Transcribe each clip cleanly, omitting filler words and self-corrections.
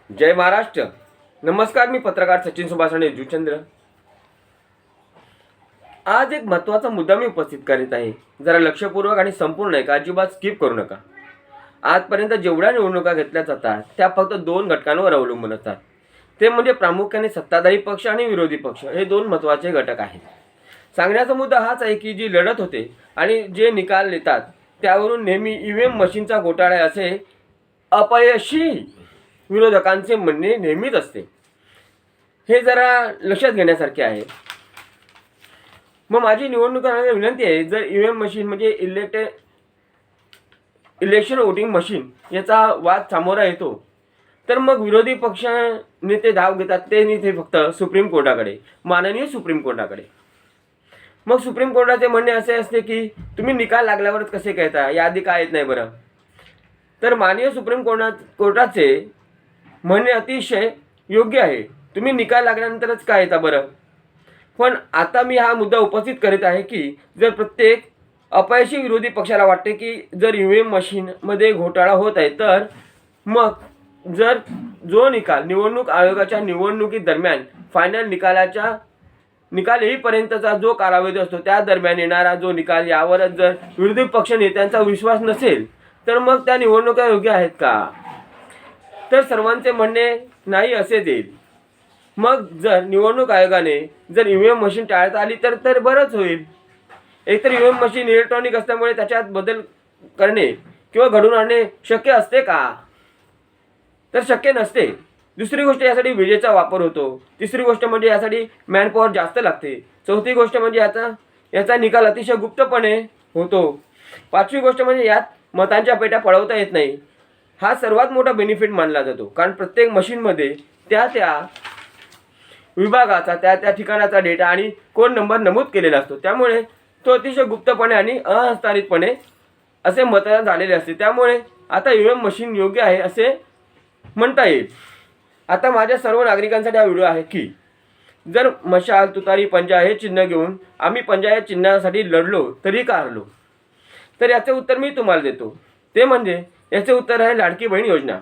जय महाराष्ट्र. नमस्कार, मी पत्रकार सचिन सुभाषणे जुचंद्र. आज एक महत्त्वाचा मुद्दा मी उपस्थित करीत आहे. जरा लक्षपूर्वक आणि संपूर्ण ऐका, अजिबात स्किप करू नका. आजपर्यंत जेवढ्या निवडणुका घेतल्या जातात त्या फक्त दोन घटकांवर अवलंबून असतात. ते म्हणजे प्रामुख्याने सत्ताधारी पक्ष आणि विरोधी पक्ष, हे दोन महत्त्वाचे घटक आहेत. सांगण्याचा मुद्दा हाच आहे की जी लढत होते आणि जे निकाल येतात त्यावरून नेहमी ईव्हीएम मशीनचा घोटाळा असे अपयशी विरोधकांचे म्हणणे नेहमीच असते. हे जरा लक्षात घेण्यासारखे आहे. मग माझी निवडणुकांना विनंती आहे, जर ईव्हीएम मशीन म्हणजे इलेक्शन वोटिंग मशीन याचा वाद सामोरा येतो तर मग विरोधी पक्ष नेते धाव घेतात ते नेते फक्त सुप्रीम कोर्टाकडे, माननीय सुप्रीम कोर्टाकडे. मग सुप्रीम कोर्टाचे म्हणणे असे असते की तुम्ही निकाल लागल्यावरच कसे कहता, याआधी काय येत नाही बरं. तर माननीय सुप्रीम कोर्टाचे म्हणणे अतिशय योग्य आहे, तुम्ही निकाल लागल्यानंतरच काय येता बरं. पण आता मी हा मुद्दा उपस्थित करीत आहे की जर प्रत्येक अपयशी विरोधी पक्षाला वाटते की जर ईव्हीएम मशीनमध्ये घोटाळा होत आहे तर मग जर जो निकाल निवडणूक आयोगाच्या निवडणुकी दरम्यान फायनल निकाल येईपर्यंतचा जो कालावधी असतो त्या दरम्यान येणारा जो निकाल यावरच जर विरोधी पक्ष नेत्यांचा विश्वास नसेल तर मग त्या निवडणुका योग्य आहेत का. तर सर्वांचे म्हणणे नाही असेच येईल. मग जर निवडणूक आयोगाने जर ईव्हीएम मशीन टाळता आली तर बरंच होईल. एकतर ईव्हीएम मशीन इलेक्ट्रॉनिक असल्यामुळे त्याच्यात बदल करणे किंवा घडवून आणणे शक्य असते का, तर शक्य नसते. दुसरी गोष्ट, यासाठी विजेचा वापर होतो. तिसरी गोष्ट म्हणजे यासाठी मॅनपॉवर जास्त लागते. चौथी गोष्ट म्हणजे याचा निकाल अतिशय गुप्तपणे होतो. पाचवी गोष्ट म्हणजे यात मतांच्या पेट्या पळवता येत नाही. हा सर्वात मोठा बेनिफिट मानला जातो, कारण प्रत्येक मशीनमध्ये त्या विभागाचा त्या ठिकाणाचा डेटा आणि कोड नंबर नमूद केलेला असतो. त्यामुळे तो अतिशय गुप्तपणे आणि अहस्तांतरितपणे असे मतदान झालेले असते. त्यामुळे आता ईव्हीएम मशीन योग्य आहे असे म्हणता येईल. आता माझ्या सर्व नागरिकांसाठी हा व्हिडिओ आहे की जर मशाल, तुतारी, पंजा हे चिन्ह घेऊन आम्ही पंजा या चिन्हासाठी लढलो तरी का हरलो, तर याचे उत्तर मी तुम्हाला देतो. ते म्हणजे याचे उत्तर आहे लाडकी बहीण योजना.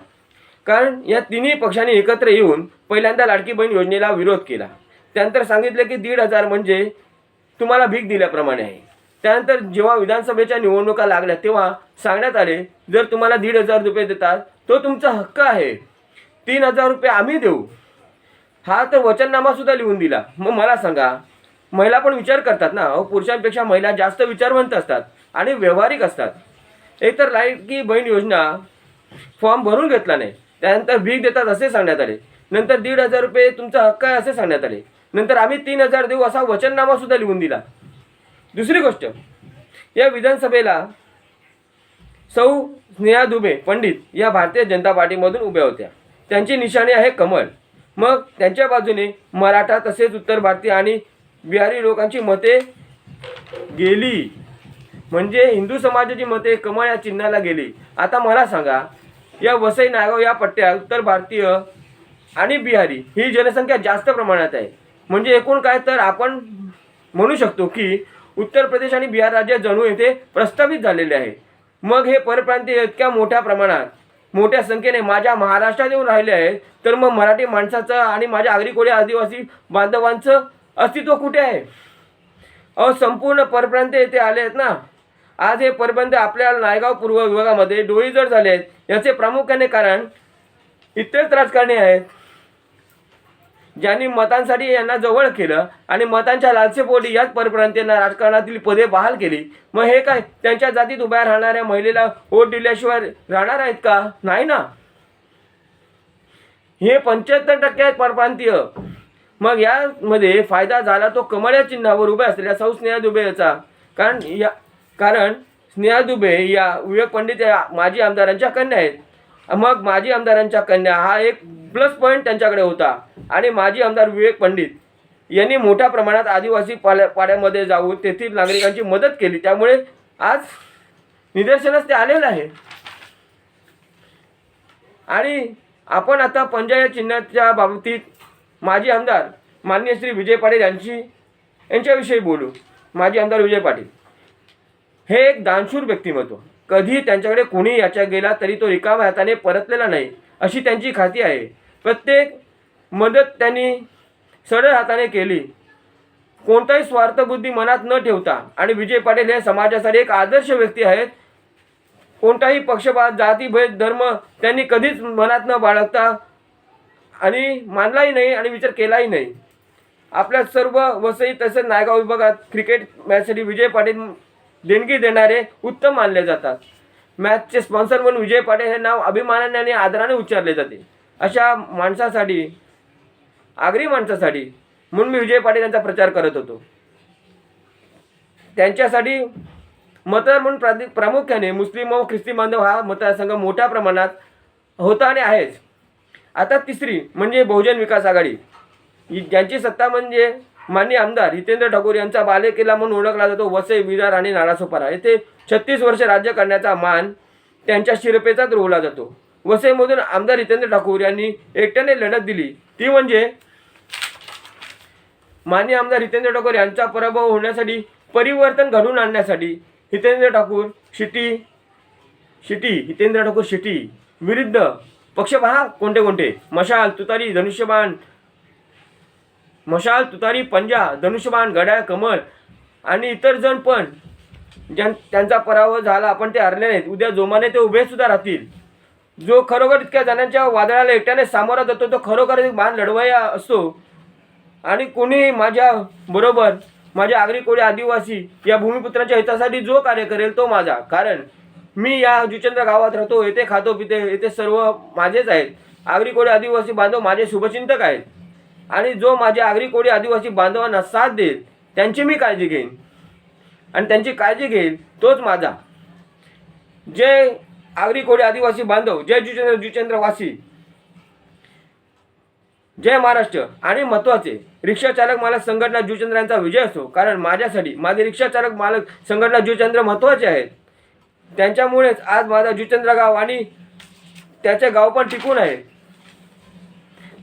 कारण या तिन्ही पक्षांनी एकत्र येऊन पहिल्यांदा लाडकी बहीण योजनेला विरोध केला. त्यानंतर सांगितले की 1,500 म्हणजे तुम्हाला भीक दिल्याप्रमाणे आहे. त्यानंतर जेव्हा विधानसभेच्या निवडणुका लागल्या तेव्हा सांगण्यात आले जर तुम्हाला 1,500 रुपये देतात तो तुमचा हक्क आहे, 3,000 रुपये आम्ही देऊ. हा तर वचननामासुद्धा लिहून दिला. मग मला सांगा, महिला पण विचार करतात ना. पुरुषांपेक्षा महिला जास्त विचारवंत असतात आणि व्यवहारिक असतात. एकतर लाडकी बहीण योजना फॉर्म भरून घेतला नाही, त्यानंतर भीक देतात असे सांगण्यात आले. नंतर 1,500 रुपये तुमचा हक्क आहे असे सांगण्यात आले. नंतर आम्ही 3,000 देऊ असा वचननामासुद्धा लिहून दिला. दुसरी गोष्ट, या विधानसभेला सौ स्नेहा दुबे पंडित या भारतीय जनता पार्टीमधून उभ्या होत्या. त्यांची निशाणी आहे कमळ. मग त्यांच्या बाजूने मराठा तसेच उत्तर भारतीय आणि बिहारी लोकांची मते गेली, म्हणजे हिंदू समाजाची मते कमळ या चिन्हाला गेली. आता मला सांगा, या वसई नायगाव या पट्ट्यात उत्तर भारतीय आणि बिहारी ही जनसंख्या जास्त प्रमाणात आहे. म्हणजे एकूण काय तर आपण म्हणू शकतो की उत्तर प्रदेश आणि बिहार राज्य जणू येथे प्रस्थापित झालेले आहे. मग हे परप्रांतीय इतक्या मोठ्या प्रमाणात मोठ्या संख्येने माझ्या महाराष्ट्रात येऊन राहिले आहे, तर मग मराठी माणसाचं आणि माझ्या आगरी कोळी आदिवासी बांधवांचं अस्तित्व कुठे आहे. संपूर्ण परप्रांतीय येथे आले आहेत ना. आज हे परप्रांतीय आपल्या नायगाव पूर्व विभागामध्ये डोईजड झाले आहेत. याचे प्रामुख्याने कारण इतरेच राजकारणी आहेत ज्यांनी मतांसाठी यांना जवळ केलं आणि मतांच्या लालसेपोटी याच परप्रांतीयांना राजकारणातील पदे बहाल केली. मग हे काय त्यांच्या जातीत उभ्या राहणाऱ्या महिलेला वोट दिल्याशिवाय राहणार आहेत का, नाही ना. हे 75% आहेत परप्रांतीय. मग यामध्ये फायदा झाला तो कमळ या चिन्हावर उभ्या असलेल्या सौ स्नेहा दुबे याचा. कारण स्नेहा दुबे या विवेक पंडित या माजी आमदारांच्या कन्या आहेत. मग माजी आमदारांच्या कन्या हा एक प्लस पॉईंट त्यांच्याकडे होता. आणि माजी आमदार विवेक पंडित यांनी मोठ्या प्रमाणात आदिवासी पाड्यामध्ये जाऊन तेथील नागरिकांची मदत केली. त्यामुळे आज निदर्शनास ते आलेलं आहे. आणि आपण आता पंजा या चिन्हाच्या बाबतीत माजी आमदार माननीय श्री विजय पाटील यांच्याविषयी बोलू. माजी आमदार विजय पाटील हे एक दानशूर व्यक्तिमत्व. कधी त्यांच्याकडे कोणी याच्या गेला तरी तो रिकाम्या हाताने परतलेला नाही अशी त्यांची खाती आहे. प्रत्येक मदत त्यांनी सरळ हाताने केली, कोणताही स्वार्थबुद्धी मनात न ठेवता. आणि विजय पाटील हे समाजासाठी एक आदर्श व्यक्ती आहेत. कोणताही पक्षपात, जातीभेद, धर्म त्यांनी कधीच मनात न बाळगता आणि मानलाही नाही आणि विचार केलाही नाही. आपल्या सर्व वसई तसेच नायगाव विभागात क्रिकेट मॅचसाठी विजय पाटील देणगी देणारे उत्तम मानले जातात. मॅचचे स्पॉन्सर म्हणून विजय पाटील हे नाव अभिमानाने आणि आदराने उच्चारले जाते. अशा माणसासाठी, आगरी माणसासाठी म्हणून मी विजय पाटील यांचा प्रचार करत होतो. त्यांच्यासाठी मतदार म्हणून प्रामुख्याने मुस्लिम व ख्रिस्ती बांधव हा मतदारसंघ मोठ्या प्रमाणात होता आणि आहेच. आता तिसरी म्हणजे बहुजन विकास आघाडी, ज्यांची सत्ता म्हणजे माननीय आमदार हितेंद्र ठाकूर यांचा बालेकिल्ला म्हणून ओळखला जातो. वसई, विरार आणि नालासोपारा येथे 36 वर्ष राज्य करण्याचा मान त्यांच्या शिरपेचात रोवला जातो. वसईमधून आमदार हितेंद्र ठाकूर यांनी एकट्याने लढत दिली, ती म्हणजे माननीय आमदार हितेंद्र ठाकूर यांचा पराभव होण्यासाठी, परिवर्तन घडवून आणण्यासाठी हितेंद्र ठाकूर शिटी विरुद्ध पक्ष पहा कोणते मशाल, तुतारी, पंजा, धनुष्यबाण, घड्याळ, कमळ आणि इतर जण पण त्यांचा पराभव झाला, पण ते हरले नाहीत. उद्या जोमाने ते उभे सुद्धा राहतील. जो खरोखर इतक्या जणांच्या वादळाला एकट्याने सामोरा जातो तो खरोखर मान लढवाया असतो. आणि कोणी माझ्या बरोबर, माझ्या आगरी कोळी आदिवासी या भूमिपुत्रांच्या हितासाठी जो कार्य करेल तो माझा. कारण मी या जुचंद्र गावात राहतो, येथे खातो पिते, येथे सर्व माझेच आहेत. आगरी कोळी आदिवासी बांधव माझे शुभचिंतक आहेत. आणि जो माझ्या आगरी कोळी आदिवासी बांधवांना साथ देईल त्यांची मी काळजी घेईन आणि त्यांची काळजी घेईल तोच माझा. जय आगरी कोळी आदिवासी बांधव, जय जुचंद्रवासी, जय महाराष्ट्र. आणि महत्त्वाचे, रिक्षा चालक मालक संघटना जुचंद्र यांचा विजय असो. कारण माझ्यासाठी माझे रिक्षा चालक मालक संघटना जुचंद्र महत्त्वाचे आहेत. त्यांच्यामुळेच आज माझा जुचंद्र गाव आणि त्याचे गाव पण टिकून आहे.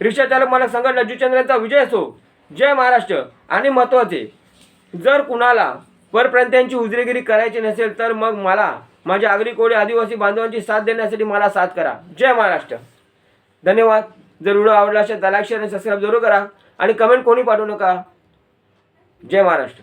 रिक्षा चालक मालक संघटना जुचंद्र यांचा विजय असो. जय महाराष्ट्र. आणि महत्त्वाचे, जर कुणाला परप्रांतीयांची उजरेगिरी करायची नसेल तर मग मला माझ्या आगरी कोळी आदिवासी बांधवांची साथ देण्यासाठी मला साथ करा. जय महाराष्ट्र. धन्यवाद. जर व्हिडिओ आवडला असेल तर लाईक, शेअर आणि सबस्क्राईब जरूर करा आणि कमेंट कोणी पाठवू नका. जय महाराष्ट्र.